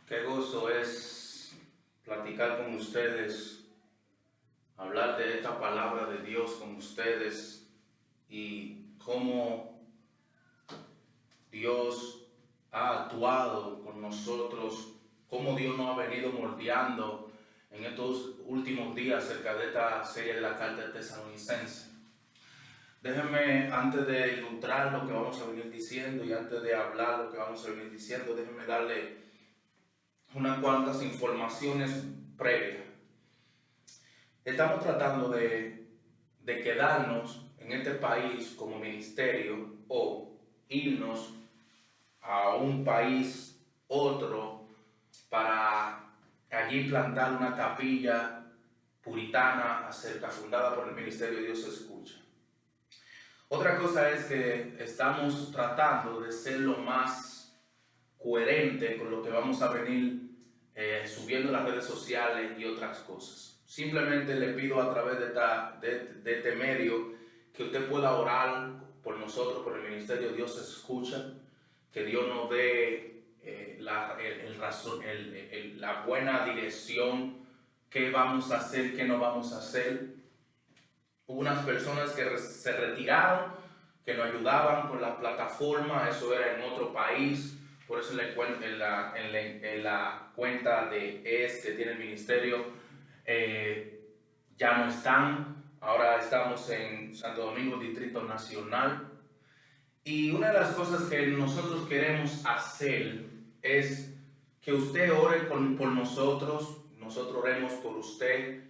Qué gozo es platicar con ustedes, hablar de esta palabra de Dios con ustedes y cómo Dios ha actuado con nosotros, cómo Dios nos ha venido moldeando en estos últimos días acerca de esta serie de la carta de Tesalonicenses. Déjenme, antes de ilustrar lo que vamos a venir diciendo y antes de hablar lo que vamos a venir diciendo, déjenme darle unas cuantas informaciones previas. Estamos tratando de quedarnos en este país como ministerio o irnos a un país, otro, para allí plantar una capilla puritana fundada por el Ministerio de Dios se Escucha. Otra cosa es que estamos tratando de ser lo más coherente con lo que vamos a venir subiendo en las redes sociales y otras cosas. Simplemente le pido a través de este medio que usted pueda orar por nosotros, por el Ministerio Dios se Escucha, que Dios nos dé la buena dirección, qué vamos a hacer, qué no vamos a hacer. Hubo unas personas que se retiraron, que nos ayudaban con la plataforma, eso era en otro país. Por eso en la cuenta de que tiene el ministerio ya no están. Ahora estamos en Santo Domingo, Distrito Nacional. Y una de las cosas que nosotros queremos hacer es que usted ore por nosotros oremos por usted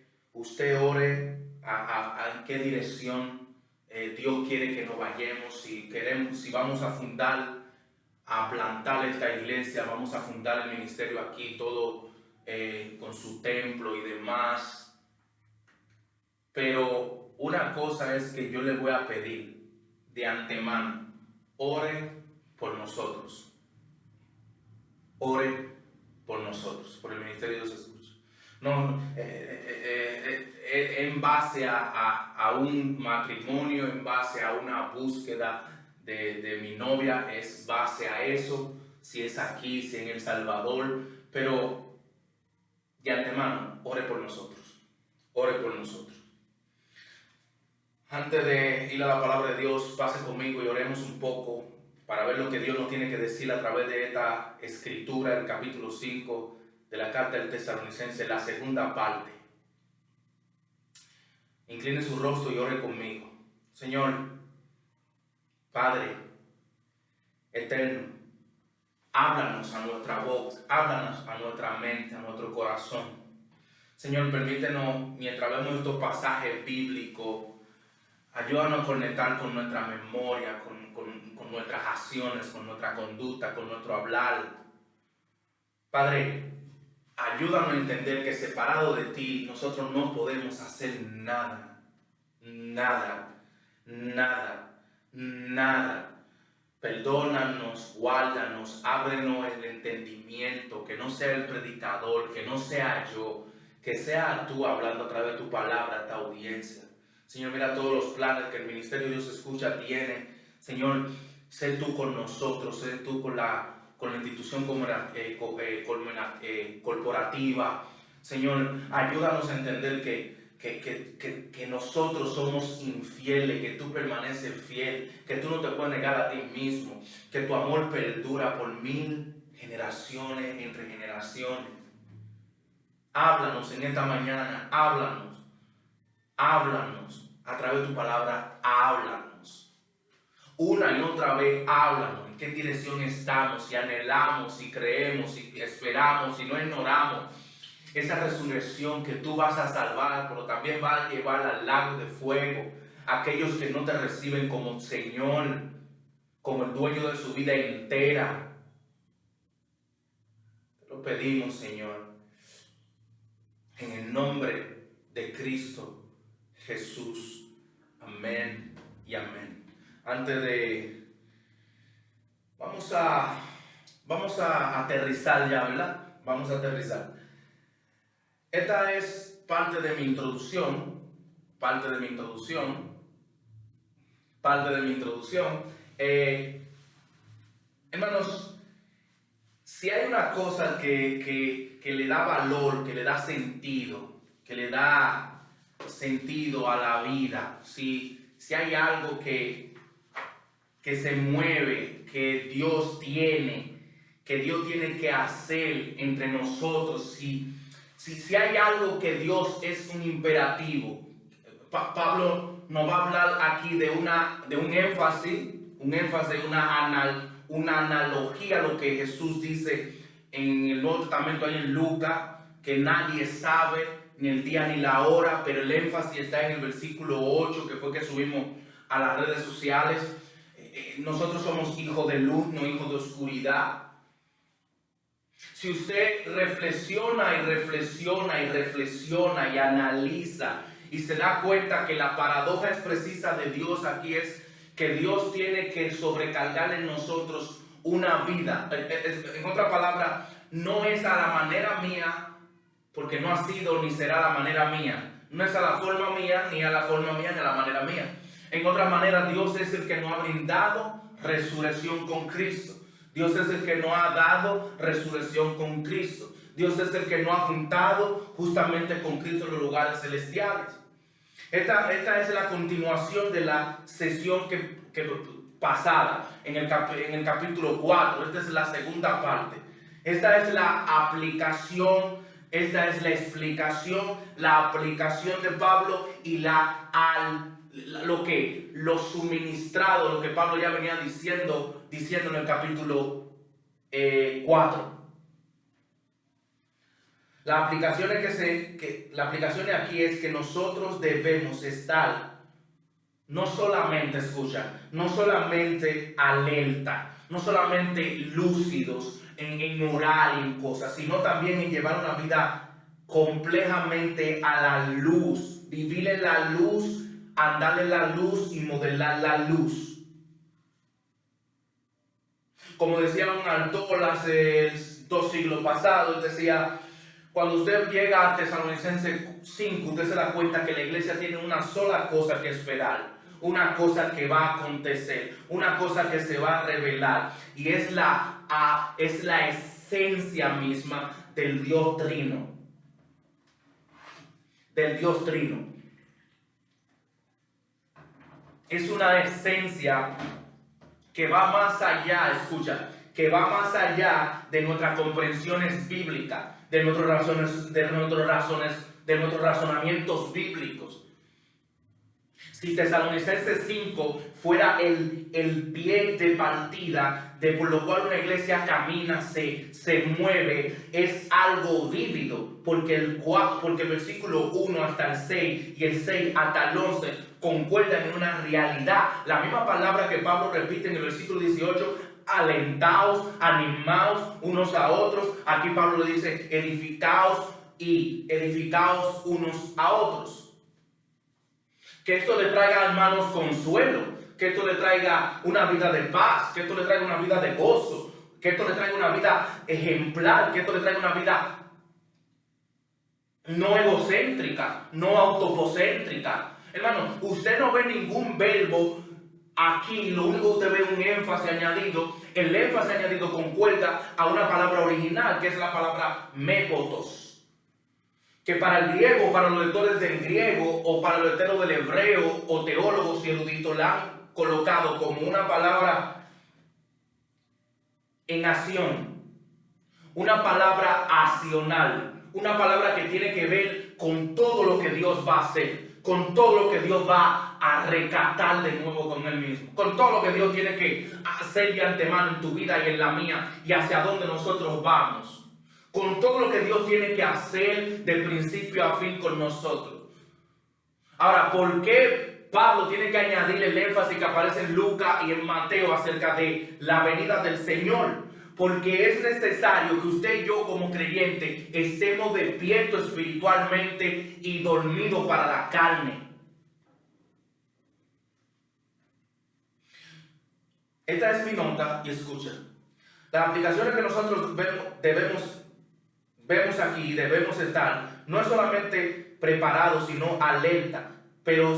ore en qué dirección Dios quiere que nos vayamos, si vamos a plantar esta iglesia, vamos a fundar el ministerio aquí, todo con su templo y demás. Pero una cosa es que yo le voy a pedir de antemano: ore por nosotros. Ore por nosotros, por el ministerio de Dios se Escucha. No, en base a un matrimonio, en base a una búsqueda de mi novia, es base a eso, si es aquí, si en El Salvador, pero de antemano, ore por nosotros, ore por nosotros. Antes de ir a la palabra de Dios, pase conmigo y oremos un poco para ver lo que Dios nos tiene que decir a través de esta escritura, el capítulo 5 de la carta del Tesalonicenses, la segunda parte. Incline su rostro y ore conmigo. Señor, Padre eterno, háblanos a nuestra voz, háblanos a nuestra mente, a nuestro corazón. Señor, permítenos, mientras vemos estos pasajes bíblicos, ayúdanos a conectar con nuestra memoria, con nuestras acciones, con nuestra conducta, con nuestro hablar. Padre, ayúdanos a entender que separado de ti, nosotros no podemos hacer nada, nada, nada, nada. Perdónanos, guárdanos, ábrenos el entendimiento, que no sea el predicador, que no sea yo, que sea tú hablando a través de tu palabra a esta audiencia. Señor, mira todos los planes que el Ministerio de Dios Escucha tiene. Señor, sé tú con nosotros, sé tú con la institución corporativa. Señor, ayúdanos a entender que nosotros somos infieles, que tú permaneces fiel, que tú no te puedes negar a ti mismo, que tu amor perdura por 1000 generaciones entre generaciones. Háblanos en esta mañana, háblanos a través de tu palabra, háblanos. Una y otra vez háblanos, en qué dirección estamos, si anhelamos, si creemos, si esperamos, si no ignoramos esa resurrección que tú vas a salvar, pero también vas a llevar al lago de fuego a aquellos que no te reciben como Señor, como el dueño de su vida entera. Te lo pedimos, Señor, en el nombre de Cristo Jesús. Amén y amén. Antes de... Vamos a aterrizar ya, ¿verdad? Vamos a aterrizar. Esta es parte de mi introducción. Hermanos, Si hay una cosa que le da valor, que le da sentido, que le da sentido a la vida, si hay algo que se mueve, que Dios tiene que hacer entre nosotros, si hay algo que Dios es un imperativo, Pablo nos va a hablar aquí de un énfasis, una analogía a lo que Jesús dice en el Nuevo Testamento, ahí en Lucas, que nadie sabe ni el día ni la hora, pero el énfasis está en el versículo 8, que fue que subimos a las redes sociales. Nosotros somos hijos de luz, no hijos de oscuridad. Si usted reflexiona y analiza y se da cuenta que la paradoja expresiva de Dios aquí es que Dios tiene que sobrecargar en nosotros una vida. En otra palabra, no es a la manera mía, porque no ha sido ni será la manera mía. No es a la forma mía, ni a la forma mía, ni a la manera mía. En otra manera, Dios es el que nos ha brindado resurrección con Cristo. Dios es el que nos ha dado resurrección con Cristo. Dios es el que nos ha juntado justamente con Cristo en los lugares celestiales. Esta es la continuación de la sesión que pasada en el capítulo 4. Esta es la segunda parte. Esta es la aplicación, esta es la explicación, la aplicación de Pablo y lo suministrado, lo que Pablo ya venía diciendo en el capítulo 4. La aplicación aquí es que nosotros debemos estar no solamente alerta, no solamente lúcidos en orar y en cosas, sino también en llevar una vida complejamente a la luz, vivir en la luz, andar en la luz y modelar la luz. Como decía un autor hace 2 siglos pasados, decía: cuando usted llega a Tesalonicenses 5, usted se da cuenta que la iglesia tiene una sola cosa que esperar, una cosa que va a acontecer, una cosa que se va a revelar, y es la esencia misma del Dios Trino. Es una esencia que va más allá, que va más allá de nuestras comprensiones bíblicas, de nuestros razonamientos bíblicos. Si Tesalonicenses 5 fuera el pie de partida de por lo cual una iglesia camina, se mueve, es algo vívido, porque el versículo 1 hasta el 6 y el 6 hasta el 11 concuerdan en una realidad. La misma palabra que Pablo repite en el versículo 18: alentaos, animaos unos a otros. Aquí Pablo le dice: edificaos unos a otros. Que esto le traiga, hermanos, consuelo, que esto le traiga una vida de paz, que esto le traiga una vida de gozo, que esto le traiga una vida ejemplar, que esto le traiga una vida no egocéntrica, no autopocéntrica. Hermano, usted no ve ningún verbo aquí, lo único que usted ve es un énfasis añadido. El énfasis añadido concuerda a una palabra original, que es la palabra mépotos, que para el griego, para los lectores del griego o para los lectores del hebreo o teólogos y eruditos la han colocado como una palabra en acción, una palabra accional, una palabra que tiene que ver con todo lo que Dios va a hacer, con todo lo que Dios va a rescatar de nuevo con Él mismo, con todo lo que Dios tiene que hacer de antemano en tu vida y en la mía y hacia dónde nosotros vamos. Con todo lo que Dios tiene que hacer de principio a fin con nosotros. Ahora, ¿por qué Pablo tiene que añadir el énfasis que aparece en Lucas y en Mateo acerca de la venida del Señor? Porque es necesario que usted y yo como creyente estemos despiertos espiritualmente y dormidos para la carne. Esta es mi nota y escucha. Las aplicaciones que nosotros vemos aquí, debemos estar no es solamente preparados, sino alerta, pero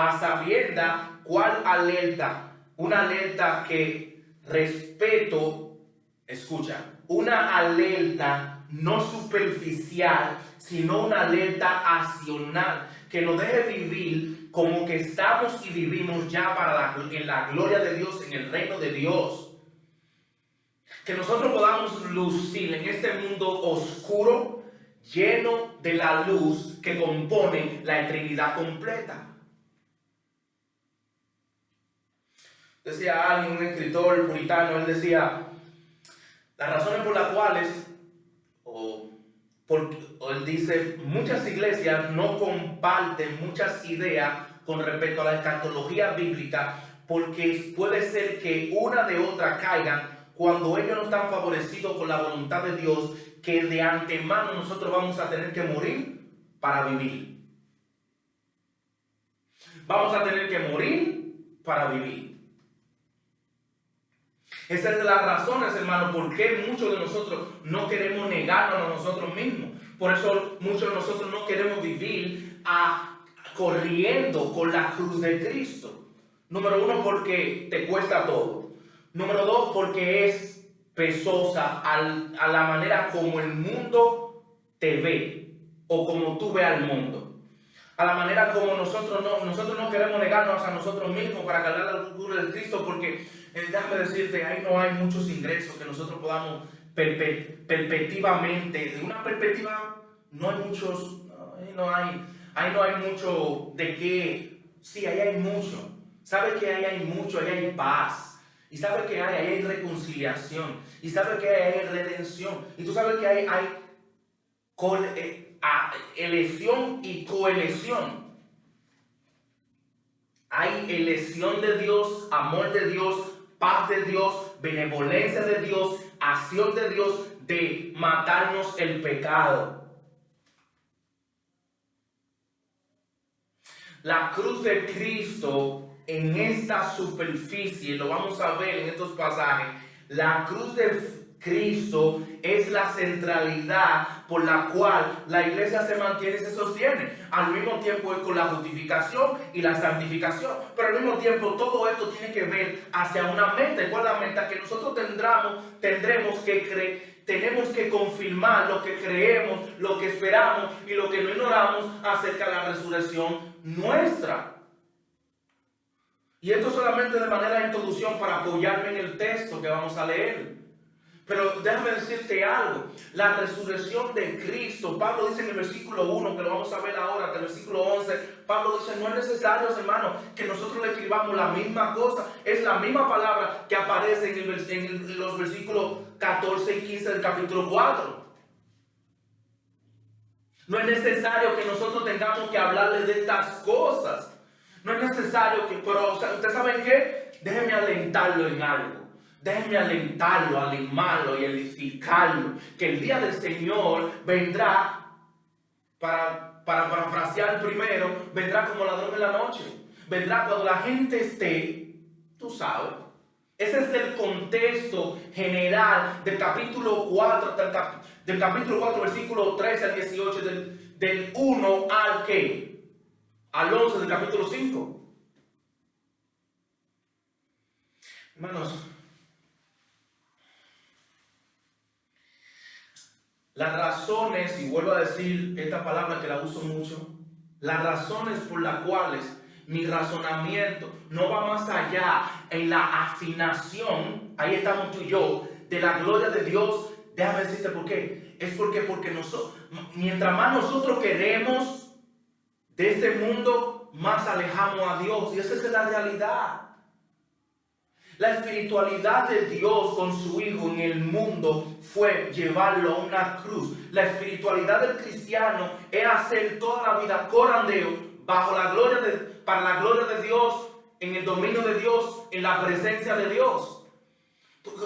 a sabienda cuál alerta, una alerta que respeto escucha, una alerta no superficial, sino una alerta accional, que nos deje vivir como que estamos y vivimos ya en la gloria de Dios, en el reino de Dios. Que nosotros podamos lucir en este mundo oscuro, lleno de la luz que compone la Trinidad completa. Decía alguien, un escritor puritano, él decía, las razones por las cuales, o él dice, muchas iglesias no comparten muchas ideas con respecto a la escatología bíblica, porque puede ser que una de otra caigan cuando ellos no están favorecidos con la voluntad de Dios, que de antemano nosotros vamos a tener que morir para vivir. Vamos a tener que morir para vivir. Esa es las razones, hermano, por qué muchos de nosotros no queremos negarnos a nosotros mismos. Por eso muchos de nosotros no queremos vivir corriendo con la cruz de Cristo. Número uno, porque te cuesta todo. Número dos, porque es pesosa a la manera como el mundo te ve o como tú ves al mundo. A la manera como nosotros no queremos negarnos a nosotros mismos para cargar la cruz de Cristo, porque déjame decirte, ahí no hay muchos ingresos que nosotros podamos perspectivamente, de una perspectiva no hay muchos, ahí no hay mucho de qué, sí, ahí hay mucho. ¿Sabe que ahí hay mucho? Ahí hay paz. Y sabe que ahí hay reconciliación. Y sabe que ahí hay redención. Y tú sabes que hay elección y coelección. Hay elección de Dios, amor de Dios, paz de Dios, benevolencia de Dios, acción de Dios de matarnos el pecado. La cruz de Cristo en esta superficie, lo vamos a ver en estos pasajes, la cruz de Cristo es la centralidad por la cual la iglesia se mantiene y se sostiene. Al mismo tiempo es con la justificación y la santificación, pero al mismo tiempo todo esto tiene que ver hacia una meta. ¿Cuál es la meta? Que nosotros tenemos que confirmar lo que creemos, lo que esperamos y lo que no ignoramos acerca de la resurrección nuestra. Y esto solamente de manera de introducción para apoyarme en el texto que vamos a leer. Pero déjame decirte algo, la resurrección de Cristo, Pablo dice en el versículo 1, que lo vamos a ver ahora, hasta el versículo 11, Pablo dice, no es necesario, hermano, que nosotros le escribamos la misma cosa, es la misma palabra que aparece en los versículos 14 y 15 del capítulo 4. No es necesario que nosotros tengamos que hablarle de estas cosas. No es necesario que, pero ¿ustedes saben qué? Déjenme alentarlo en algo. Déjenme alentarlo, animarlo y edificarlo. Que el día del Señor vendrá, para parafrasear primero, vendrá como ladrón en la noche. Vendrá cuando la gente esté, tú sabes. Ese es el contexto general del capítulo 4, del capítulo 4, versículo 13 al 18, del 1 al ¿qué? Al 11 del capítulo 5. Hermanos, las razones, y vuelvo a decir esta palabra que la uso mucho, las razones por las cuales mi razonamiento no va más allá en la afinación, ahí estamos tú y yo, de la gloria de Dios. Déjame decirte por qué. Es porque nosotros, mientras más nosotros queremos de este mundo, más alejamos a Dios. Y esa es la realidad. La espiritualidad de Dios con su Hijo en el mundo fue llevarlo a una cruz. La espiritualidad del cristiano es hacer toda la vida corandeo bajo la gloria para la gloria de Dios, en el dominio de Dios, en la presencia de Dios.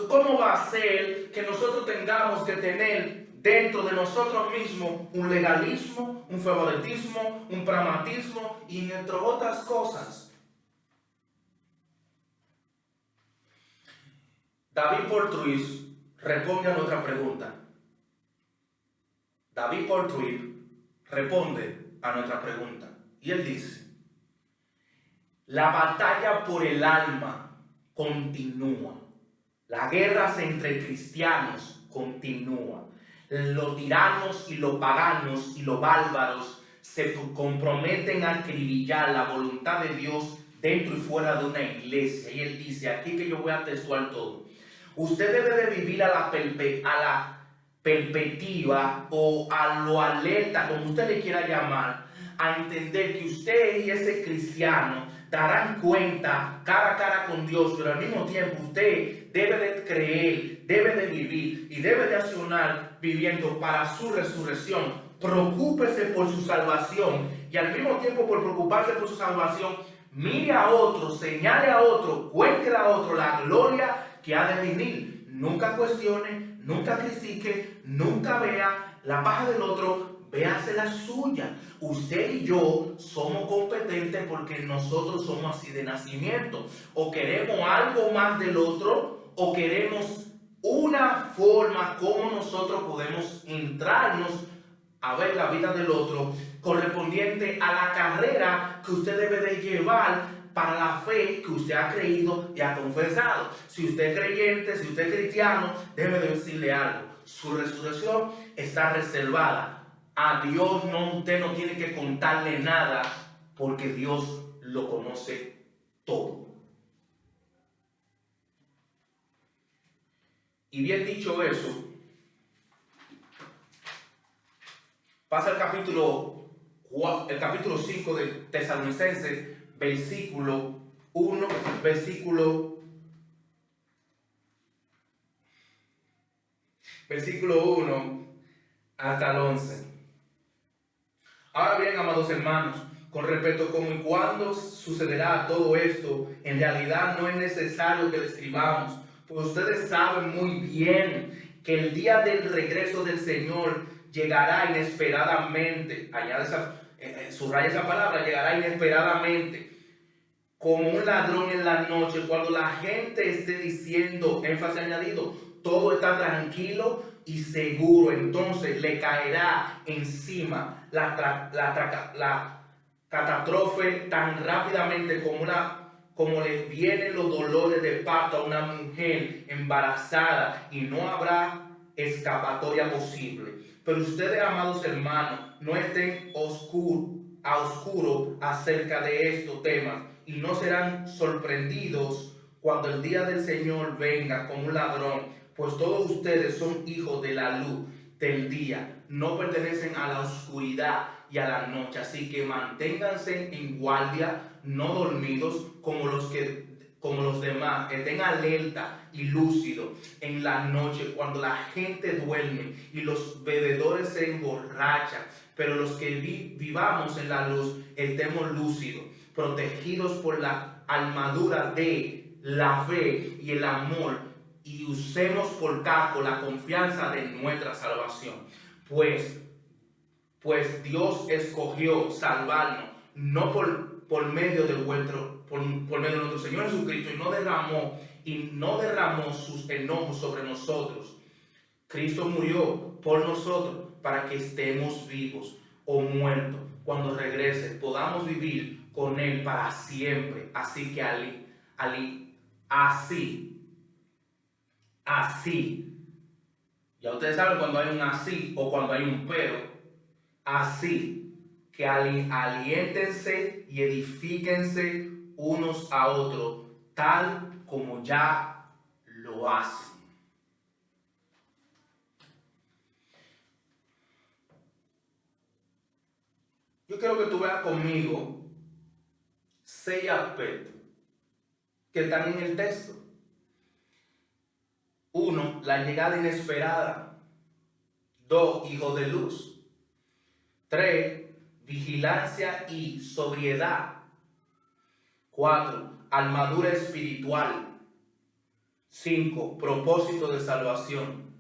¿Cómo va a ser que nosotros tengamos que tener dentro de nosotros mismos un legalismo, un favoritismo, un pragmatismo y entre otras cosas? David Portruis responde a nuestra pregunta. David Portruis responde a nuestra pregunta. Y él dice, la batalla por el alma continúa. Las guerras entre cristianos continúan. Los tiranos y los paganos y los bárbaros se comprometen a acribillar la voluntad de Dios dentro y fuera de una iglesia. Y él dice, aquí que yo voy a textuar todo. Usted debe de vivir a la perspectiva o a lo alerta, como usted le quiera llamar, a entender que usted y ese cristiano darán cuenta cara a cara con Dios, pero al mismo tiempo usted debe de creer, debe de vivir y debe de accionar viviendo para su resurrección. Preocúpese por su salvación y al mismo tiempo por preocuparse por su salvación, mire a otro, señale a otro, cuente a otro la gloria que ha de venir. Nunca cuestione, nunca critique, nunca vea la paja del otro, véase la suya. Usted y yo somos competentes porque nosotros somos así de nacimiento. O queremos algo más del otro, o queremos una forma como nosotros podemos entrarnos a ver la vida del otro correspondiente a la carrera que usted debe de llevar para la fe que usted ha creído y ha confesado. Si usted es creyente, si usted es cristiano, debe de decirle algo. Su resurrección está reservada. A Dios usted no tiene que contarle nada porque Dios lo conoce todo. Y bien dicho eso, pasa el capítulo 5 de Tesalonicenses, versículo 1, versículo 1 hasta el 11. Ahora bien, amados hermanos, con respecto a cómo y cuándo sucederá todo esto, en realidad no es necesario que lo escribamos, pues ustedes saben muy bien que el día del regreso del Señor llegará inesperadamente. Subraya esa palabra, llegará inesperadamente, como un ladrón en la noche, cuando la gente esté diciendo, énfasis añadido, todo está tranquilo y seguro. Entonces le caerá encima la catástrofe tan rápidamente como le vienen los dolores de parto a una mujer embarazada, y no habrá escapatoria posible. Pero ustedes, amados hermanos, no estén a oscuro acerca de estos temas, y no serán sorprendidos cuando el día del Señor venga como un ladrón, pues todos ustedes son hijos de la luz del día, no pertenecen a la oscuridad y a la noche. Así que manténganse en guardia, no dormidos como los demás. Estén alerta y lúcidos en la noche, cuando la gente duerme y los bebedores se emborrachan. Pero los que vivamos en la luz, estemos lúcidos, protegidos por la armadura de la fe y el amor, y usemos por casco la confianza de nuestra salvación. Pues Dios escogió salvarnos, no por medio de nuestro Señor Jesucristo, y no derramó sus enojos sobre nosotros. Cristo murió por nosotros para que estemos vivos o muertos. Cuando regrese podamos vivir con Él para siempre. Así que así. Ya ustedes saben cuando hay un así o cuando hay un pero. Así que aliéntense y edifíquense unos a otros, tal como ya lo hacen. Yo quiero que tú veas conmigo 6 aspectos que están en el texto. 1, la llegada inesperada. 2, hijo de luz. 3, vigilancia y sobriedad. 4, armadura espiritual. 5, propósito de salvación.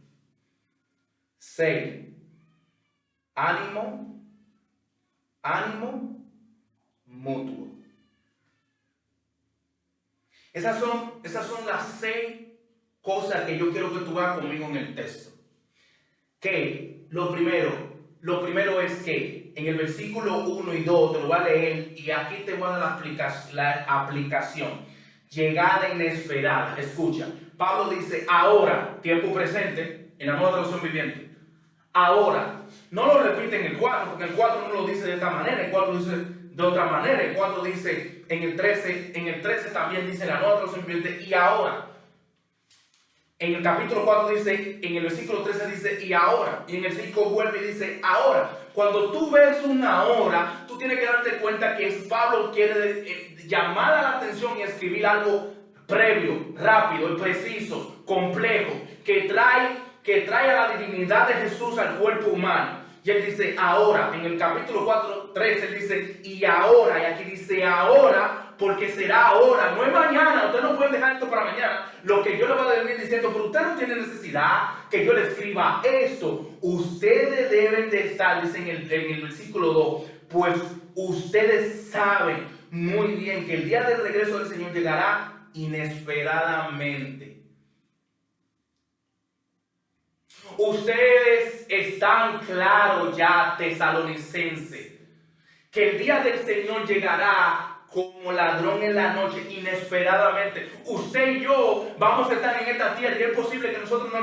6, ánimo mutuo. Esas son las 6 cosas que yo quiero que tú veas conmigo en el texto. Que lo primero es que en el versículo 1 y 2 te lo voy a leer, y aquí te voy a dar la aplicación. Llegada inesperada. Escucha, Pablo dice ahora, tiempo presente, en la Nueva Traducción Viviente. Ahora, no lo repite en el 4, porque el 4 no lo dice de esta manera, el 4 dice de otra manera, el 4 dice en el 13 también dice la Nueva Traducción Viviente, y ahora. En el capítulo 4 dice, en el versículo 13 dice, y ahora. Y en el 5 vuelve y dice, ahora. Cuando tú ves una hora, tú tienes que darte cuenta que Pablo quiere llamar a la atención y escribir algo previo, rápido y preciso, complejo, que trae a la divinidad de Jesús al cuerpo humano. Y él dice, ahora. En el capítulo 4, 13, él dice, y ahora. Y aquí dice, ahora, porque será ahora, no es mañana. Ustedes no pueden dejar esto para mañana. Lo que yo le voy a venir diciendo, pero usted no tiene necesidad que yo le escriba esto. Ustedes deben de estar, dice en el versículo 2, pues ustedes saben muy bien que el día del regreso del Señor llegará inesperadamente. Ustedes están claros ya, tesalonicenses, que el día del Señor llegará como ladrón en la noche, inesperadamente. Usted y yo vamos a estar en esta tierra y es posible que nosotros no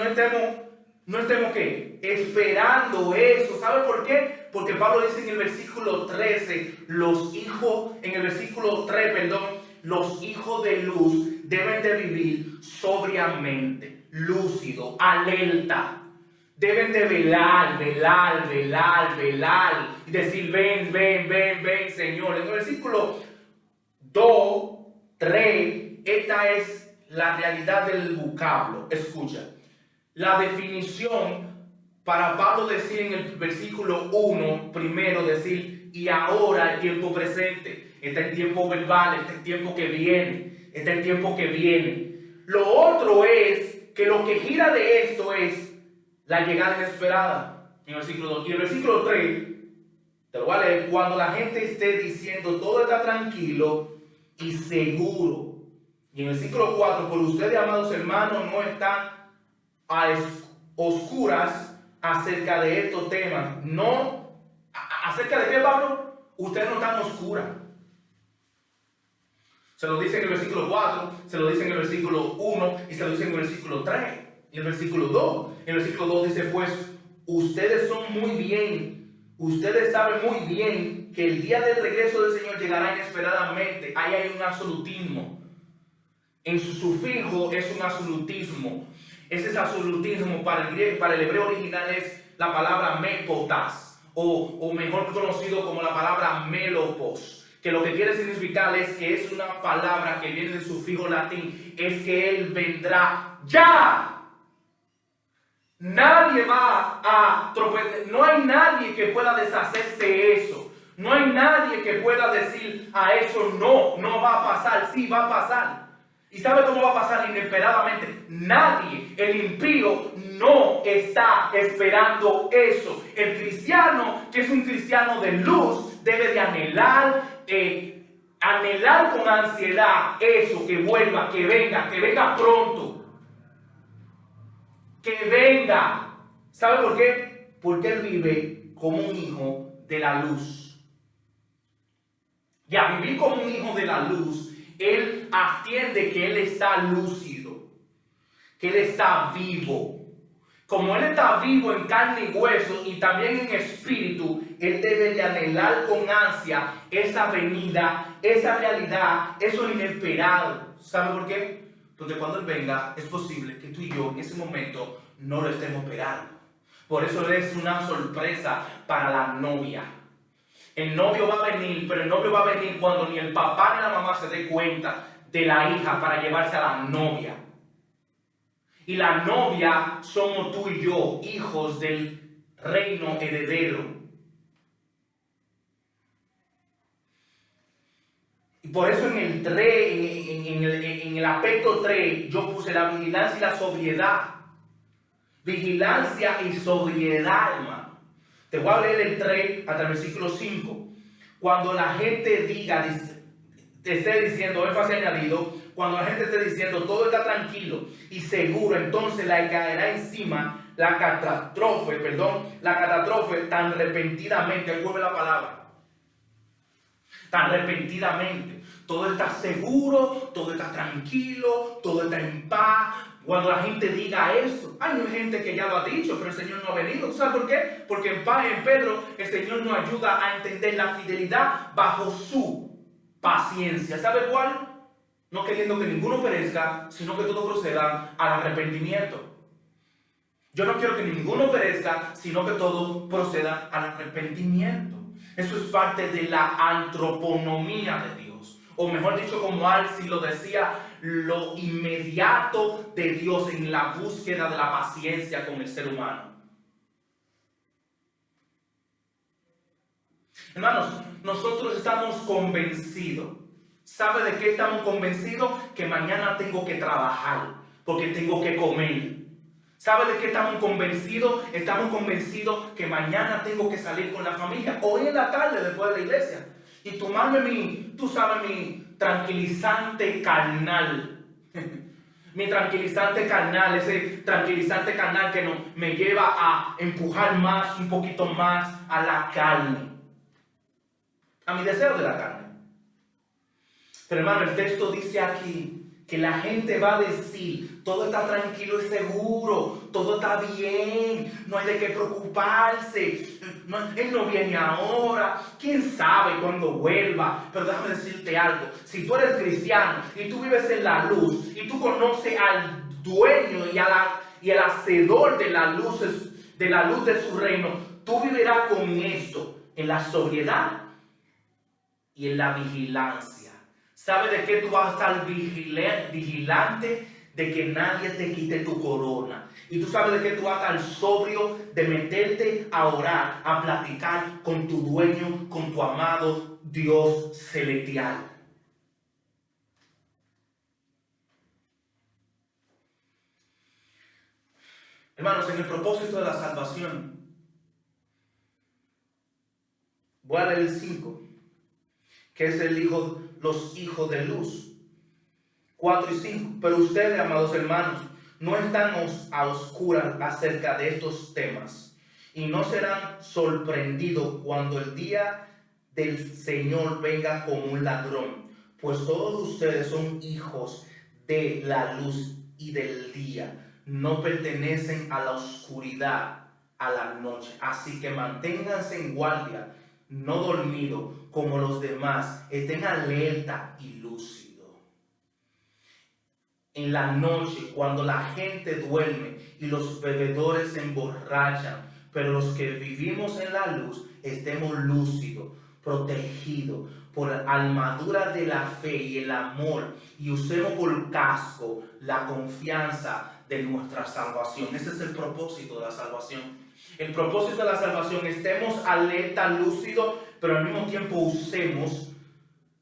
estemos ¿qué? Esperando eso. ¿Sabe por qué? Porque Pablo dice en el versículo 13, los hijos de luz deben de vivir sobriamente, lúcido, alerta. Deben de velar. Y decir, ven, Señor. En el versículo 2, 3, esta es la realidad del vocablo. Escucha. La definición para Pablo decir en el versículo 1, primero decir, y ahora el tiempo presente. Este es el tiempo verbal, este es el tiempo que viene. Lo otro es que lo que gira de esto es la llegada inesperada, en el versículo 2. Y el versículo 3, te lo voy a leer, cuando la gente esté diciendo todo está tranquilo y seguro. Y en el versículo 4, por ustedes, amados hermanos, no están a oscuras acerca de estos temas. No, ¿acerca de qué, Pablo? Ustedes no están oscuras. Se lo dice en el versículo 4, se lo dice en el versículo 1 y se lo dice en el versículo 3. Y el versículo 2. El versículo 2 dice, pues, ustedes saben muy bien que el día del regreso del Señor llegará inesperadamente. Ahí hay un absolutismo. En su sufijo es un absolutismo. Ese absolutismo para el hebreo original es la palabra mepotas, o mejor conocido como la palabra melopos, que lo que quiere significar es que es una palabra que viene del sufijo latín, es que Él vendrá ya. Nadie va a tropezar, no hay nadie que pueda deshacerse de eso. No hay nadie que pueda decir a eso no va a pasar, sí va a pasar. ¿Y sabe cómo va a pasar? Inesperadamente. Nadie, el impío, no está esperando eso. El cristiano, que es un cristiano de luz, debe de anhelar con ansiedad eso, que vuelva, que venga pronto. Que venga. ¿Sabe por qué? Porque él vive como un hijo de la luz. Y a vivir como un hijo de la luz, él atiende que él está lúcido, que él está vivo. Como él está vivo en carne y hueso y también en espíritu, él debe de anhelar con ansia esa venida, esa realidad, eso inesperado. ¿Sabe por qué? Porque cuando Él venga, es posible que tú y yo en ese momento no lo estemos esperando. Por eso Él es una sorpresa para la novia. El novio va a venir, pero el novio va a venir cuando ni el papá ni la mamá se dé cuenta de la hija para llevarse a la novia. Y la novia somos tú y yo, hijos del reino heredero. Y por eso en el 3, en el aspecto 3, yo puse la vigilancia y la sobriedad. Vigilancia y sobriedad, hermano. Te voy a leer el 3 hasta el versículo 5. Cuando la gente te esté diciendo, énfasis añadido, cuando la gente esté diciendo todo está tranquilo y seguro, entonces le caerá encima la catástrofe tan repentinamente. Ahí vuelve la palabra. Tan repentinamente. todo está seguro, todo está tranquilo, todo está en paz. Cuando la gente diga eso, hay gente que ya lo ha dicho, pero el Señor no ha venido. ¿Sabes por qué? Porque en Pedro el Señor nos ayuda a entender la fidelidad bajo su paciencia. ¿Sabe cuál? No queriendo que ninguno perezca, sino que todos procedan al arrepentimiento. Yo no quiero que ninguno perezca, sino que todos procedan al arrepentimiento. Eso es parte de la antroponomía de Dios. O mejor dicho, como Alci lo decía, lo inmediato de Dios en la búsqueda de la paciencia con el ser humano. Hermanos, nosotros estamos convencidos. ¿Sabe de qué estamos convencidos? Que mañana tengo que trabajar, porque tengo que comer. ¿Sabe de qué estamos convencidos? Estamos convencidos que mañana tengo que salir con la familia, hoy en la tarde después de la iglesia, y tomarme mi tranquilizante carnal. Mi tranquilizante carnal, ese tranquilizante carnal que me lleva a empujar más, un poquito más a la carne, a mi deseo de la carne. Pero hermano, el texto dice aquí que la gente va a decir, todo está tranquilo y seguro, todo está bien, no hay de qué preocuparse, él no viene ahora, quién sabe cuándo vuelva. Pero déjame decirte algo, si tú eres cristiano y tú vives en la luz y tú conoces al dueño y al hacedor de la luz de su reino, tú vivirás con esto, en la sobriedad y en la vigilancia. ¿Sabe de qué tú vas a estar vigilante? De que nadie te quite tu corona. Y tú sabes de qué tú vas a estar sobrio, de meterte a orar, a platicar con tu dueño, con tu amado Dios celestial. Hermanos, en el propósito de la salvación, voy a leer el 5, que es los hijos de luz. 4 y 5. Pero ustedes, amados hermanos, no están a oscuras acerca de estos temas y no serán sorprendidos cuando el día del Señor venga como un ladrón, pues todos ustedes son hijos de la luz y del día, no pertenecen a la oscuridad, a la noche. Así que manténganse en guardia, no dormidos como los demás, estén alerta y lúcidos. En la noche, cuando la gente duerme y los bebedores se emborrachan, pero los que vivimos en la luz estemos lúcidos, protegidos por la armadura de la fe y el amor, y usemos por casco la confianza de nuestra salvación. Ese es el propósito de la salvación. El propósito de la salvación, estemos alerta, lúcidos, pero al mismo tiempo usemos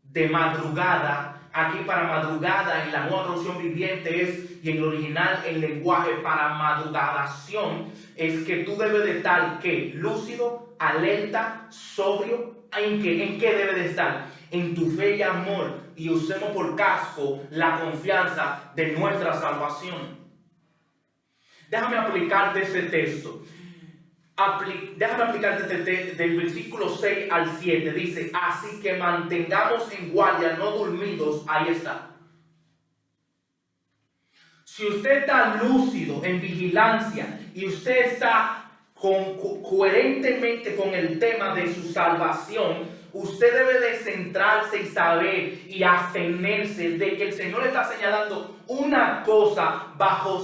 de madrugada. Aquí para madrugada en la Nueva Traducción Viviente es, y en el original el lenguaje para madrugadación es que tú debes de estar, ¿qué? Lúcido, alerta, sobrio. ¿En qué debe de estar? En tu fe y amor, y usemos por casco la confianza de nuestra salvación. Déjame aplicarte ese texto. Déjame aplicarte del versículo 6 al 7. Dice, así que mantengamos en guardia, no dormidos. Ahí está. Si usted está lúcido, en vigilancia, y usted está coherentemente con el tema de su salvación, usted debe de centrarse y saber y abstenerse de que el Señor está señalando una cosa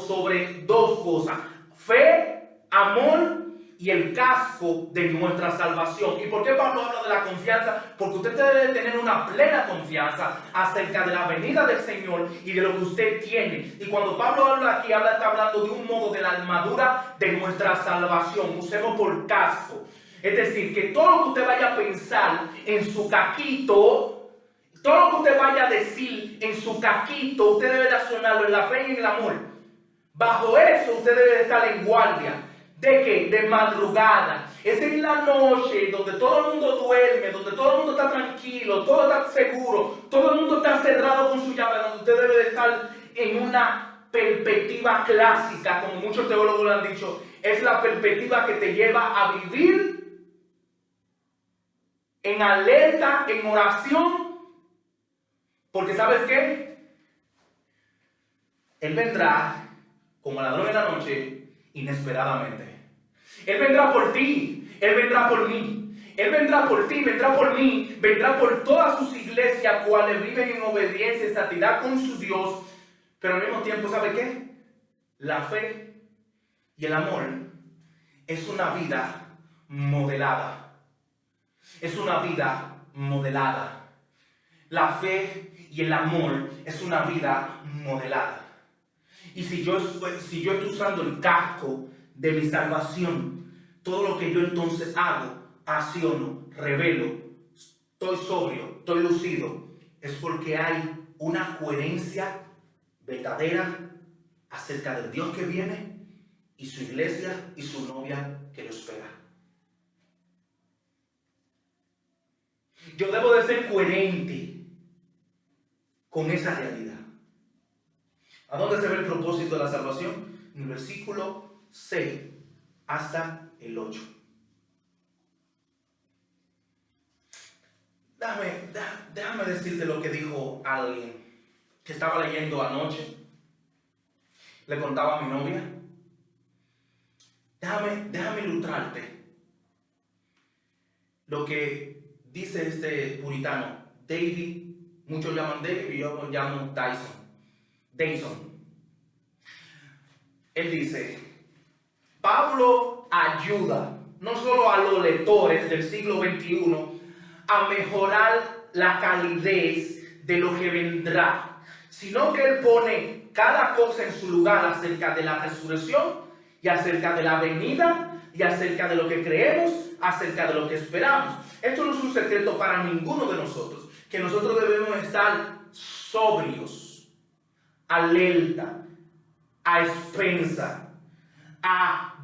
sobre dos cosas: fe, amor y el casco de nuestra salvación. ¿Y por qué Pablo habla de la confianza? Porque usted debe tener una plena confianza acerca de la venida del Señor y de lo que usted tiene. Y cuando Pablo habla aquí, está hablando de un modo de la armadura de nuestra salvación. Usemos por casco. Es decir, que todo lo que usted vaya a pensar en su caquito, todo lo que usted vaya a decir en su caquito, usted debe de accionarlo en la fe y en el amor. Bajo eso usted debe de estar en guardia. ¿De qué? De madrugada. Es en la noche donde todo el mundo duerme, donde todo el mundo está tranquilo, todo está seguro, todo el mundo está cerrado con su llave, donde usted debe de estar en una perspectiva clásica, como muchos teólogos lo han dicho. Es la perspectiva que te lleva a vivir en alerta, en oración Porque ¿sabes qué? Él vendrá como ladrón en la noche, inesperadamente. Él vendrá por ti, Él vendrá por mí. Él vendrá por ti, vendrá por mí, vendrá por todas sus iglesias, cuales viven en obediencia y santidad con su Dios. Pero al mismo tiempo, ¿sabe qué? La fe y el amor es una vida modelada. Es una vida modelada. La fe y el amor es una vida modelada. Y si yo estoy usando el casco de mi salvación, todo lo que yo entonces hago, acciono, revelo, estoy sobrio, estoy lucido, es porque hay una coherencia verdadera acerca del Dios que viene y su iglesia y su novia que lo espera. Yo debo de ser coherente con esa realidad. ¿A dónde se ve el propósito de la salvación? En el versículo 6 hasta el 8. Déjame decirte lo que dijo alguien que estaba leyendo anoche. Le contaba a mi novia. Déjame ilustrarte lo que dice este puritano, David. Muchos llaman David y yo lo llamo Dyson. Él dice, Pablo ayuda no solo a los lectores del siglo XXI a mejorar la calidez de lo que vendrá, sino que él pone cada cosa en su lugar acerca de la resurrección y acerca de la venida y acerca de lo que creemos, acerca de lo que esperamos. Esto no es un secreto para ninguno de nosotros, que nosotros debemos estar sobrios, alerta, a expensa, a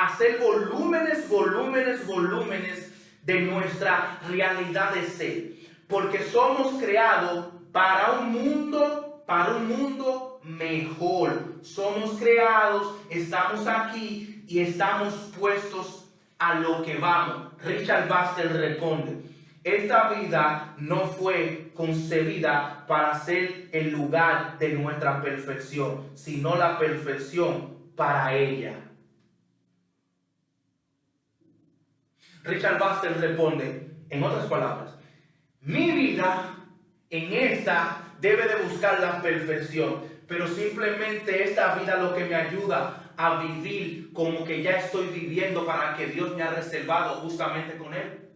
hacer volúmenes de nuestra realidad de ser, porque somos creados para un mundo mejor. Somos creados, estamos aquí y estamos puestos a lo que vamos. Richard Baxter responde: esta vida no fue concebida para ser el lugar de nuestra perfección, sino la perfección para ella. Richard Baxter responde, en otras palabras, mi vida en esta debe de buscar la perfección, pero simplemente esta vida lo que me ayuda a vivir como que ya estoy viviendo para que Dios me ha reservado justamente con Él.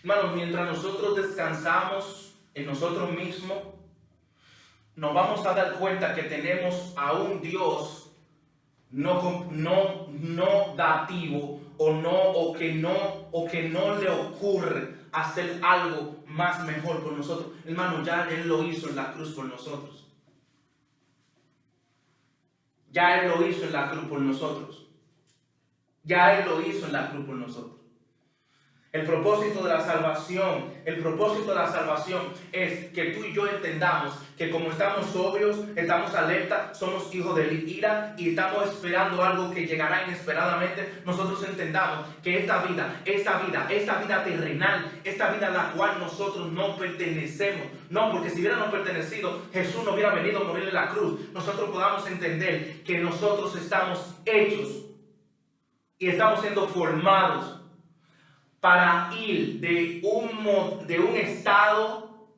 Hermanos, mientras nosotros descansamos en nosotros mismos, nos vamos a dar cuenta que tenemos a un Dios no dativo o que no le ocurre hacer algo más mejor por nosotros. Hermano, ya Él lo hizo en la cruz por nosotros. Ya Él lo hizo en la cruz por nosotros. Ya Él lo hizo en la cruz por nosotros. El propósito de la salvación es que tú y yo entendamos que como estamos sobrios, estamos alerta, somos hijos de ira y estamos esperando algo que llegará inesperadamente. Nosotros entendamos que esta vida terrenal, esta vida a la cual nosotros no pertenecemos, no, porque si hubiéramos pertenecido, Jesús no hubiera venido a morir en la cruz. Nosotros podamos entender que nosotros estamos hechos y estamos siendo formados para ir de un estado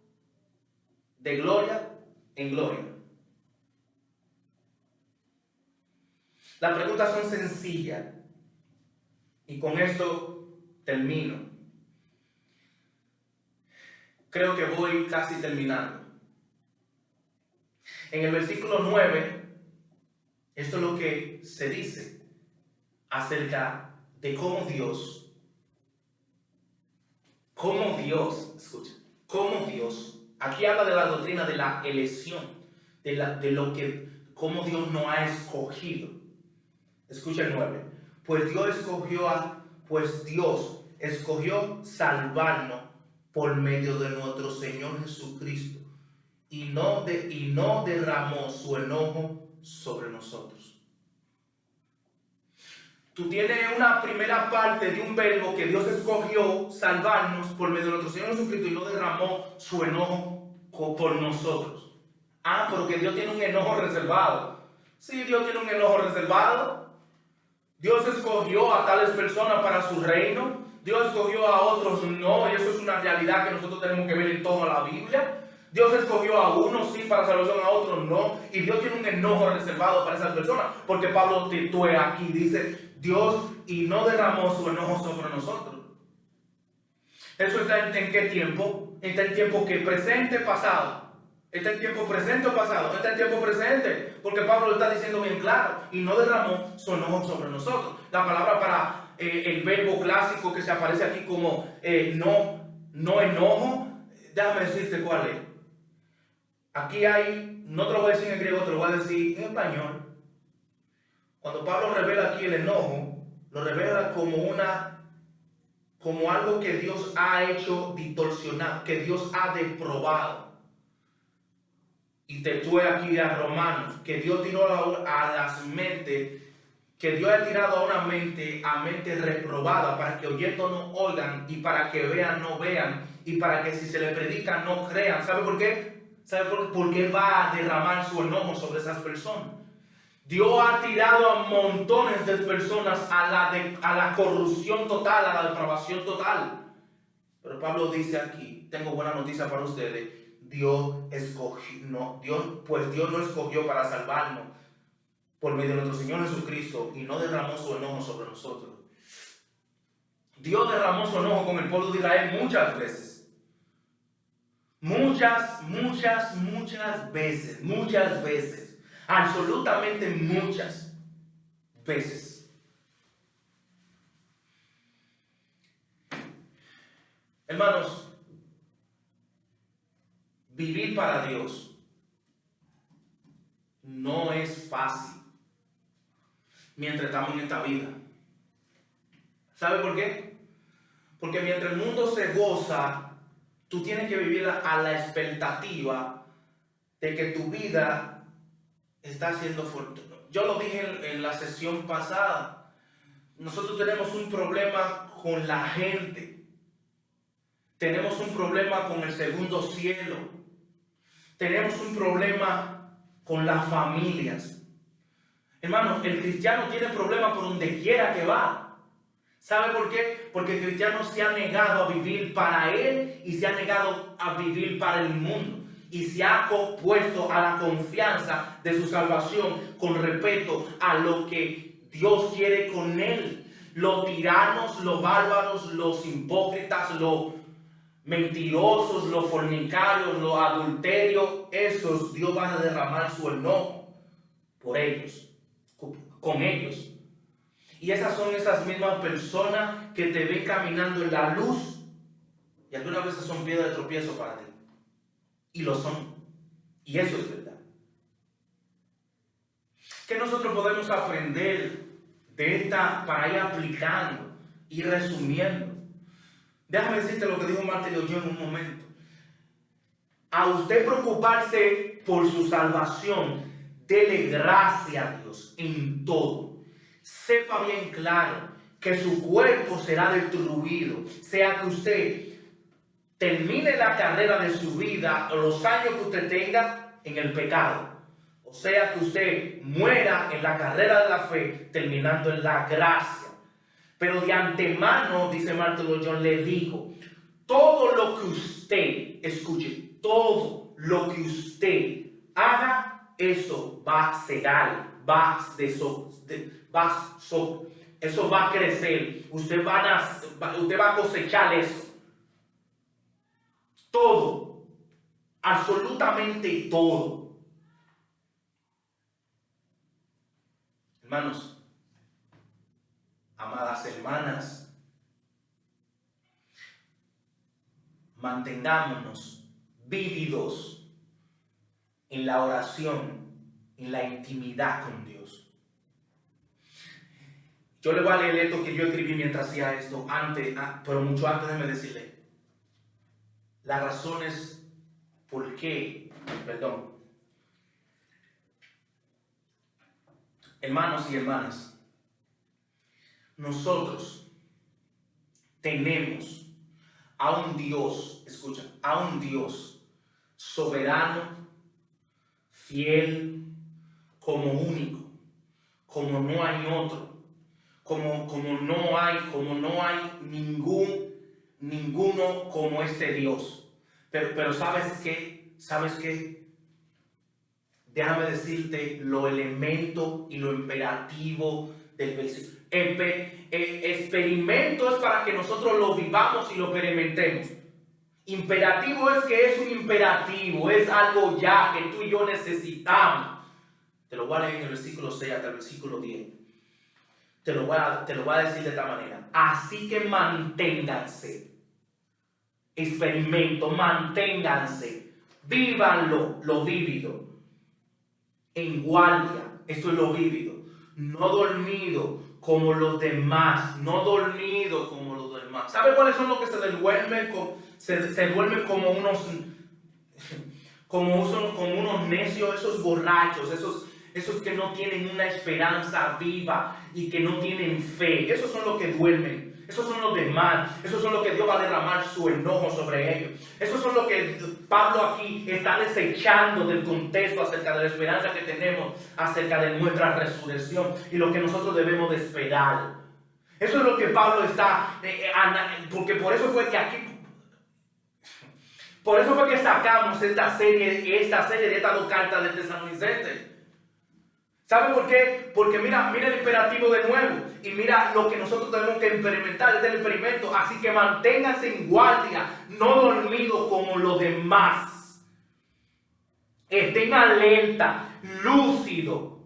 de gloria en gloria. Las preguntas son sencillas y con esto termino. Creo que voy casi terminando. En el versículo 9, esto es lo que se dice acerca de cómo Dios, aquí habla de la doctrina de la elección, cómo Dios nos ha escogido. Escucha el 9. Pues Dios escogió salvarnos por medio de nuestro Señor Jesucristo y no derramó su enojo sobre nosotros. tú tienes una primera parte de un verbo que Dios escogió salvarnos por medio de nuestro Señor Jesucristo y no derramó su enojo por nosotros. Ah, pero que Dios tiene un enojo reservado. Sí, Dios tiene un enojo reservado. Dios escogió a tales personas para su reino. Dios escogió a otros no. Y eso es una realidad que nosotros tenemos que ver en toda la Biblia. Dios escogió a unos sí para salvación, a otros no. Y Dios tiene un enojo reservado para esas personas. Porque Pablo titúa aquí, dice, Dios y no derramó su enojo sobre nosotros. Eso está en qué tiempo. Está en tiempo que presente, pasado. Está en tiempo presente o pasado. Está en tiempo presente. Porque Pablo lo está diciendo bien claro. Y no derramó su enojo sobre nosotros. La palabra para el verbo clásico que se aparece aquí como no enojo. Déjame decirte cuál es. Aquí hay, no te lo voy a decir en griego, te lo voy a decir en español. Cuando Pablo revela aquí el enojo, lo revela como algo que Dios ha hecho distorsionado, que Dios ha deprobado. Y te tuve aquí a Romanos, que Dios tiró a las mentes, que Dios ha tirado a una mente, a mente reprobada, para que oyendo no oigan, y para que vean no vean, y para que si se le predica no crean. ¿Sabe por qué? ¿Sabe por qué va a derramar su enojo sobre esas personas? Dios ha tirado a montones de personas a la corrupción total, a la depravación total. Pero Pablo dice aquí, tengo buena noticia para ustedes, Dios no escogió para salvarnos por medio de nuestro Señor Jesucristo y no derramó su enojo sobre nosotros. Dios derramó su enojo con el pueblo de Israel muchas veces. Muchas veces. Absolutamente muchas veces. Hermanos, vivir para Dios no es fácil mientras estamos en esta vida. ¿Sabe por qué? Porque mientras el mundo se goza, tú tienes que vivir a la expectativa de que tu vida está siendo fortuna. Yo lo dije en la sesión pasada. Nosotros tenemos un problema con la gente. Tenemos un problema con el segundo cielo. Tenemos un problema con las familias. Hermano, el cristiano tiene problemas por donde quiera que va. ¿Sabe por qué? Porque el cristiano se ha negado a vivir para él y se ha negado a vivir para el mundo. Y se ha opuesto a la confianza de su salvación con respecto a lo que Dios quiere con él. Los tiranos, los bárbaros, los hipócritas, los mentirosos, los fornicarios, los adulterios, esos Dios va a derramar su enojo por ellos, con ellos. Y esas son esas mismas personas que te ven caminando en la luz y algunas veces son piedras de tropiezo para ti. Y lo son. Y eso es verdad. ¿Qué nosotros podemos aprender de esta para ir aplicando y resumiendo? Déjame decirte lo que dijo Martín yo en un momento. A usted preocuparse por su salvación, dele gracias a Dios en todo. Sepa bien claro que su cuerpo será destruido, sea que usted termine la carrera de su vida o los años que usted tenga en el pecado, o sea que usted muera en la carrera de la fe terminando en la gracia. Pero de antemano, dice Martin Lloyd Jones, le digo, todo lo que usted, escuche, todo lo que usted haga, eso va a cegar, eso va a crecer, usted va a cosechar eso. Todo, absolutamente todo. Hermanos, amadas hermanas, mantengámonos vívidos en la oración, en la intimidad con Dios. Yo le voy a leer esto que yo escribí mientras hacía esto, pero mucho antes de decirle las razones por qué, hermanos y hermanas, Nosotros tenemos a un Dios, escucha, a un Dios soberano, fiel, como único, como no hay otro, como no hay ninguno como este Dios. Pero ¿sabes qué? Déjame decirte lo elemento y lo imperativo del versículo. Experimento es para que nosotros lo vivamos y lo experimentemos. Imperativo es que es un imperativo, es algo ya que tú y yo necesitamos. Te lo voy a leer en el versículo 6 hasta el versículo 10. Te lo voy a decir de esta manera. Así que manténganse. Experimento, manténganse. Vívanlo, lo vívido. En guardia, esto es lo vívido. No dormido como los demás. No dormido como los demás. ¿Sabe cuáles son los que se duermen? Se duermen como unos necios, esos borrachos, esos que no tienen una esperanza viva y que no tienen fe. Esos son los que duermen. Esos son los demás. Esos son los que Dios va a derramar su enojo sobre ellos. Esos son los que Pablo aquí está desechando del contexto acerca de la esperanza que tenemos acerca de nuestra resurrección y lo que nosotros debemos de esperar. Eso es lo que Pablo está, porque por eso fue que sacamos esta serie de estas dos cartas de Tesalonicenses. ¿Sabe por qué? Porque mira el imperativo de nuevo. Y mira lo que nosotros tenemos que experimentar. Este es el experimento. Así que manténganse en guardia, no dormidos como los demás. Estén alerta, lúcido.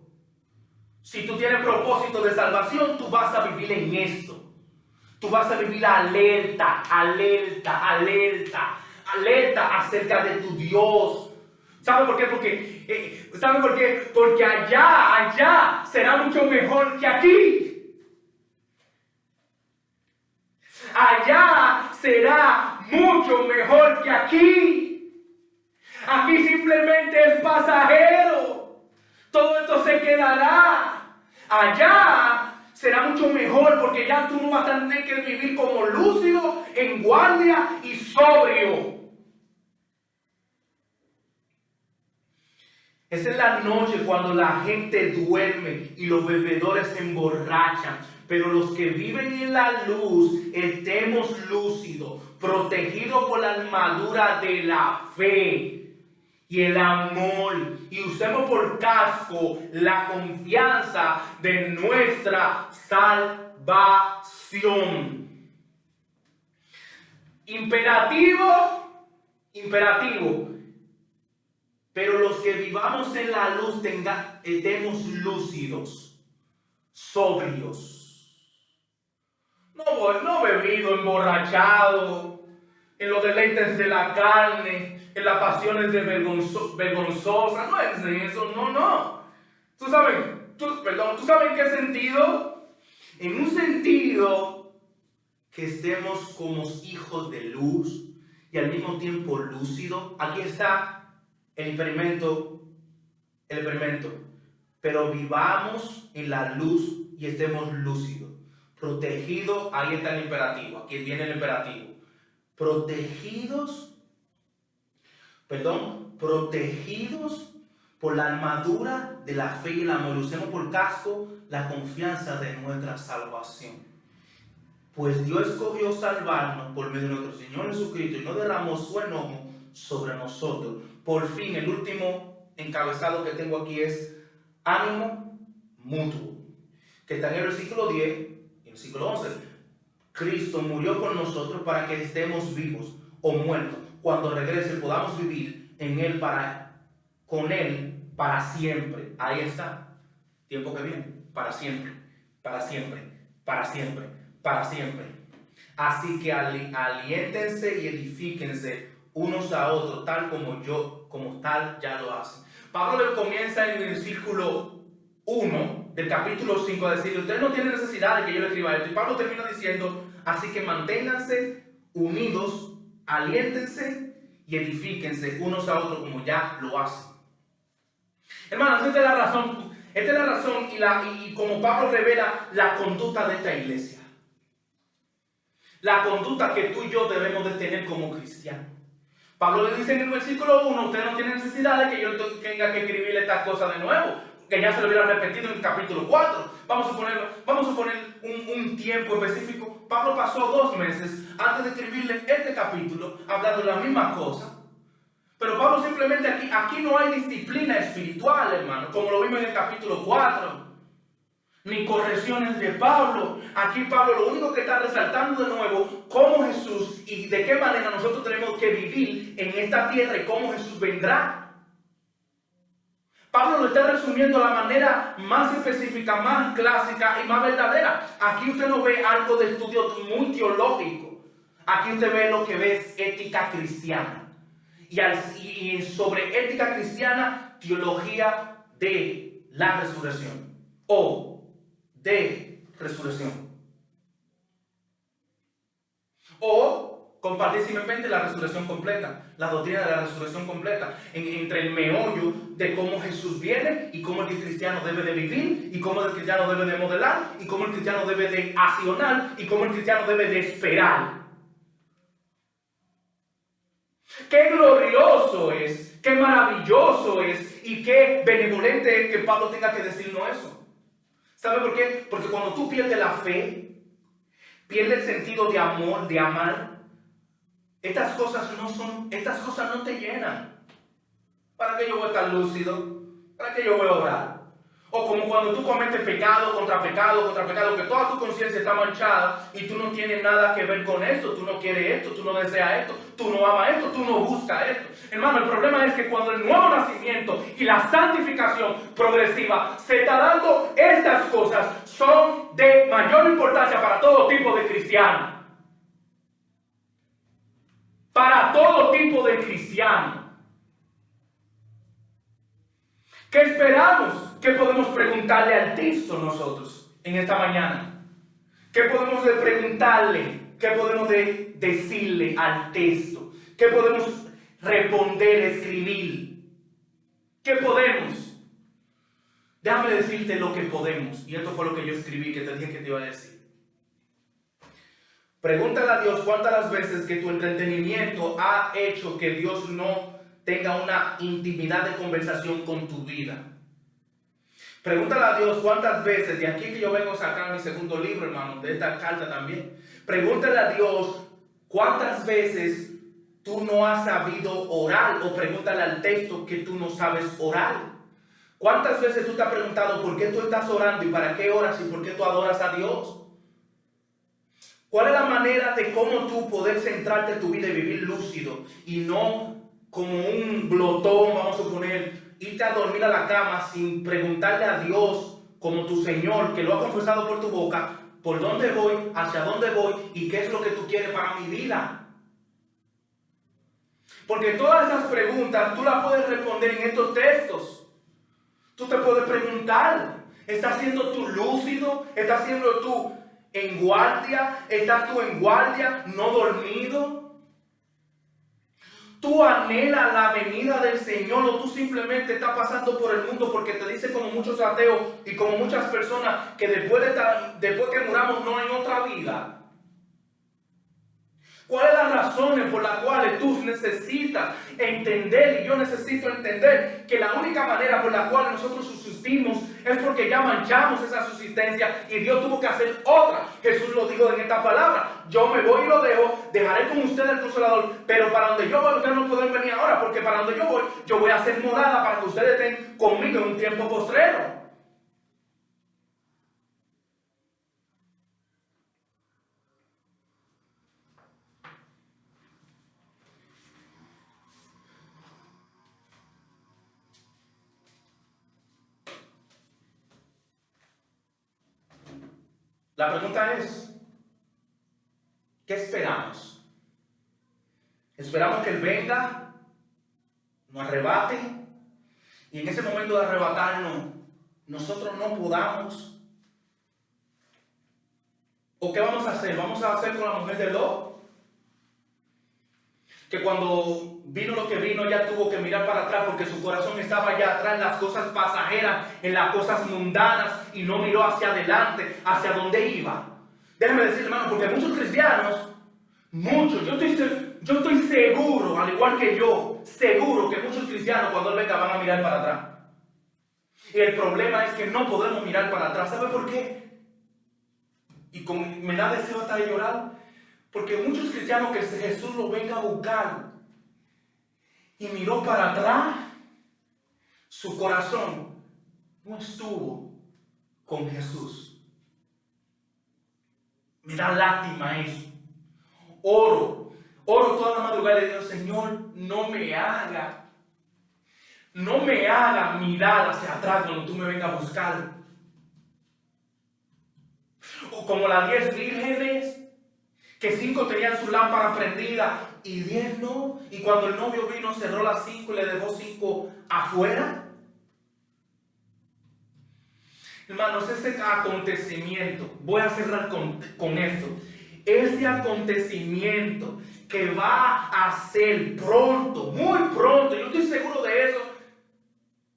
Si tú tienes propósito de salvación, tú vas a vivir en esto. Tú vas a vivir alerta acerca de tu Dios. ¿Sabe por qué? Porque allá será mucho mejor que aquí. Allá será mucho mejor que aquí. Aquí simplemente es pasajero. Todo esto se quedará. Allá será mucho mejor porque ya tú no vas a tener que vivir como lúcido, en guardia y sobrio. Esa es la noche cuando la gente duerme y los bebedores se emborrachan. Pero los que viven en la luz, estemos lúcidos, protegidos por la armadura de la fe y el amor. Y usemos por casco la confianza de nuestra salvación. Imperativo. Pero los que vivamos en la luz estemos lúcidos, sobrios. No bebido, emborrachado, en los deleites de la carne, en las pasiones vergonzosas. No es eso, no. ¿Tú sabes en qué sentido? En un sentido que estemos como hijos de luz y al mismo tiempo lúcidos. Aquí está el experimento, pero vivamos en la luz y estemos lúcidos, protegidos. Ahí está el imperativo, aquí viene el imperativo, protegidos por la armadura de la fe y el amor. Usemos por casco la confianza de nuestra salvación. Pues Dios escogió salvarnos por medio de nuestro Señor Jesucristo y no derramó su enojo sobre nosotros. Por fin, el último encabezado que tengo aquí es ánimo mutuo, que está en el versículo 10 y el versículo 11. Cristo murió por nosotros para que estemos vivos o muertos. Cuando regrese podamos vivir en Él con Él para siempre. Ahí está. Tiempo que viene. Para siempre. Así que aliéntense y edifíquense unos a otros, tal como tal ya lo hacen. Pablo comienza en el versículo 1 del capítulo 5 a decir: ustedes no tienen necesidad de que yo le escriba esto. Y Pablo termina diciendo: así que manténganse unidos, aliéntense y edifíquense unos a otros como ya lo hacen. Hermanos, esta es la razón. Esta es la razón y como Pablo revela la conducta de esta iglesia. La conducta que tú y yo debemos de tener como cristianos. Pablo le dice en el versículo 1, usted no tiene necesidad de que yo tenga que escribirle estas cosas de nuevo, que ya se lo hubiera repetido en el capítulo 4. Vamos a poner un tiempo específico. Pablo pasó 2 meses antes de escribirle este capítulo, hablando de la misma cosa. Pero Pablo simplemente aquí no hay disciplina espiritual, hermano, como lo vimos en el capítulo 4. Ni correcciones de Pablo. Aquí Pablo lo único que está resaltando de nuevo, cómo Jesús y de qué manera nosotros tenemos que vivir en esta tierra y cómo Jesús vendrá. Pablo lo está resumiendo de la manera más específica, más clásica y más verdadera. Aquí usted no ve algo de estudio muy teológico. Aquí usted ve lo que ve es ética cristiana. Y sobre ética cristiana, teología de la resurrección. O de resurrección. O compartir simplemente la resurrección completa, la doctrina de la resurrección completa, entre el meollo de cómo Jesús viene y cómo el cristiano debe de vivir y cómo el cristiano debe de modelar y cómo el cristiano debe de accionar y cómo el cristiano debe de esperar. Qué glorioso es, qué maravilloso es y qué benevolente es que Pablo tenga que decirnos eso. ¿Sabe por qué? Porque cuando tú pierdes la fe, pierdes el sentido de amor, de amar, estas cosas no te llenan. ¿Para qué yo voy a estar lúcido? ¿Para qué yo voy a orar? O como cuando tú cometes pecado, contra pecado, que toda tu conciencia está manchada y tú no tienes nada que ver con esto, tú no quieres esto, tú no deseas esto, tú no amas esto, tú no buscas esto. Hermano, el problema es que cuando el nuevo nacimiento y la santificación progresiva se está dando, estas cosas son de mayor importancia para todo tipo de cristiano. Para todo tipo de cristiano. ¿Qué esperamos? ¿Qué podemos preguntarle al texto nosotros en esta mañana? ¿Qué podemos preguntarle? ¿Qué podemos decirle al texto? ¿Qué podemos responder, escribir? ¿Qué podemos? Déjame decirte lo que podemos. Y esto fue lo que yo escribí, que te dije que te iba a decir. Pregúntale a Dios cuántas las veces que tu entretenimiento ha hecho que Dios no tenga una intimidad de conversación con tu vida. Pregúntale a Dios cuántas veces, de aquí que yo vengo a sacar mi segundo libro, hermano, de esta carta también. Pregúntale a Dios cuántas veces tú no has sabido orar, o pregúntale al texto que tú no sabes orar. ¿Cuántas veces tú te has preguntado por qué tú estás orando y para qué oras y por qué tú adoras a Dios? ¿Cuál es la manera de cómo tú poder centrarte en tu vida y vivir lúcido y no como un glotón, vamos a suponer, irte a dormir a la cama sin preguntarle a Dios como tu Señor, que lo ha confesado por tu boca, por dónde voy, hacia dónde voy y qué es lo que tú quieres para mi vida? Porque todas esas preguntas tú las puedes responder en estos textos. Tú te puedes preguntar, ¿estás siendo tú lúcido? ¿Estás siendo tú en guardia? ¿Estás tú en guardia, no dormido? ¿Tú anhelas la venida del Señor o tú simplemente estás pasando por el mundo porque te dicen como muchos ateos y como muchas personas que después que muramos no hay otra vida? ¿Cuáles son las razones por las cuales tú necesitas entender y yo necesito entender que la única manera por la cual nosotros subsistimos es porque ya manchamos esa subsistencia y Dios tuvo que hacer otra? Jesús lo dijo en esta palabra: yo me voy y lo dejo, dejaré con ustedes el Consolador, pero para donde yo voy ustedes no pueden venir ahora, porque para donde yo voy a hacer morada para que ustedes estén conmigo en un tiempo postrero. La pregunta es, ¿qué esperamos? ¿Esperamos que Él venga, nos arrebate, y en ese momento de arrebatarnos nosotros no podamos? ¿O qué vamos a hacer? ¿Vamos a hacer con la mujer de Lot? que cuando vino lo que vino, ella tuvo que mirar para atrás porque su corazón estaba allá atrás en las cosas pasajeras, en las cosas mundanas, y no miró hacia adelante, hacia donde iba. Déjame decir, hermano, porque muchos cristianos, muchos, yo estoy seguro, al igual que yo, seguro que muchos cristianos cuando Él venga van a mirar para atrás. Y el problema es que no podemos mirar para atrás. ¿Sabe por qué? Y me da deseo hasta de llorar. Porque muchos cristianos que Jesús lo venga a buscar y miró para atrás, su corazón no estuvo con Jesús. Me da lástima eso. Oro toda la madrugada y digo, Señor, no me haga mirar hacia atrás cuando tú me vengas a buscar. O como las 10 vírgenes, que 5 tenían su lámpara prendida y 10 no. Y cuando el novio vino, cerró las 5 y le dejó 5 afuera. Hermanos, ese acontecimiento, voy a cerrar con esto. Ese acontecimiento que va a ser pronto, muy pronto, yo estoy seguro de eso,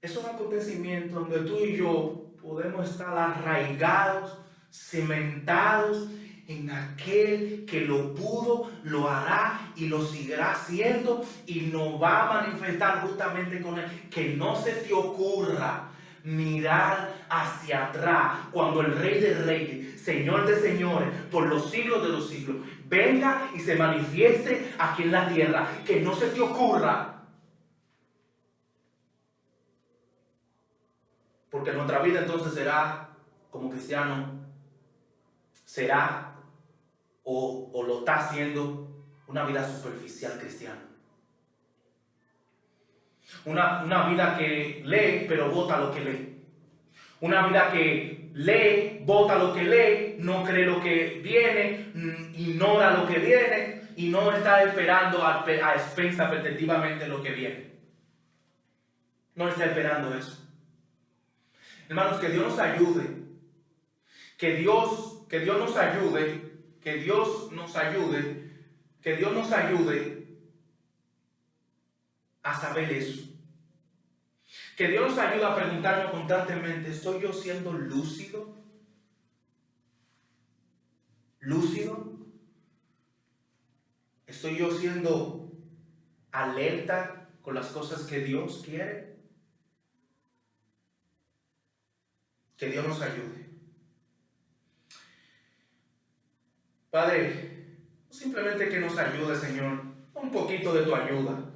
es un acontecimiento donde tú y yo podemos estar arraigados, cimentados en aquel que lo pudo, lo hará y lo seguirá haciendo y nos va a manifestar justamente con él. Que no se te ocurra mirar hacia atrás cuando el Rey de Reyes, Señor de Señores, por los siglos de los siglos, venga y se manifieste aquí en la tierra. Que no se te ocurra. Porque nuestra vida entonces será, como cristiano, será o lo está haciendo una vida superficial cristiana. Una vida que lee, pero bota lo que lee. Una vida que lee, bota lo que lee, no cree lo que viene, ignora lo que viene y no está esperando a expensa perspectivamente lo que viene. No está esperando eso. Hermanos, que Dios nos ayude. Que Dios nos ayude. Que Dios nos ayude. Que Dios nos ayude a saber eso. Que Dios nos ayude a preguntarnos constantemente, ¿estoy yo siendo lúcido? ¿Lúcido? ¿Estoy yo siendo alerta con las cosas que Dios quiere? Que Dios nos ayude. Padre, simplemente que nos ayude, Señor, un poquito de tu ayuda.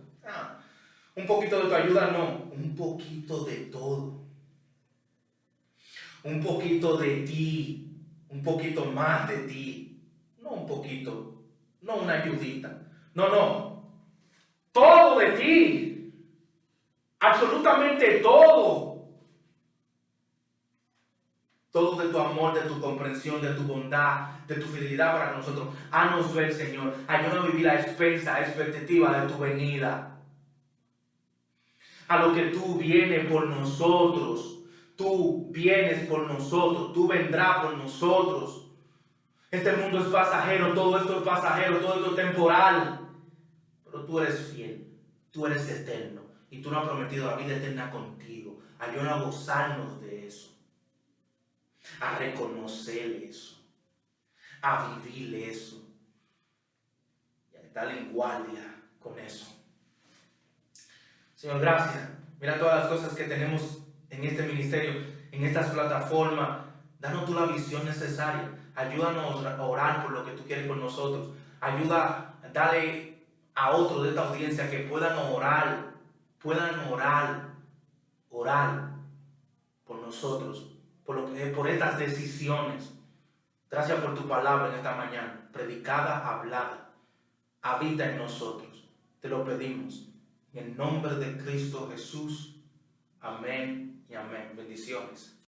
Un poquito de tu ayuda, no, un poquito de todo. Un poquito de ti, un poquito más de ti. No un poquito, no una ayudita. No. Todo de ti. Absolutamente todo. Todo de tu amor, de tu comprensión, de tu bondad, de tu fidelidad para con nosotros. Haznos ver, Señor. Ayúdanos a vivir la expectativa de tu venida. A lo que tú vienes por nosotros. Tú vienes por nosotros. Tú vendrás por nosotros. Este mundo es pasajero. Todo esto es pasajero. Todo esto es temporal. Pero tú eres fiel. Tú eres eterno. Y tú nos has prometido la vida eterna contigo. Ayúdanos a gozarnos de eso. A reconocer eso. A vivir eso. Y a estar en guardia con eso. Señor, gracias. Mira todas las cosas que tenemos en este ministerio, en estas plataformas. Danos tú la visión necesaria. Ayúdanos a orar por lo que tú quieres con nosotros. Ayuda, dale a otros de esta audiencia que puedan orar por nosotros, por estas decisiones. Gracias por tu palabra en esta mañana, predicada, hablada. Habita en nosotros. Te lo pedimos. En el nombre de Cristo Jesús. Amén y amén. Bendiciones.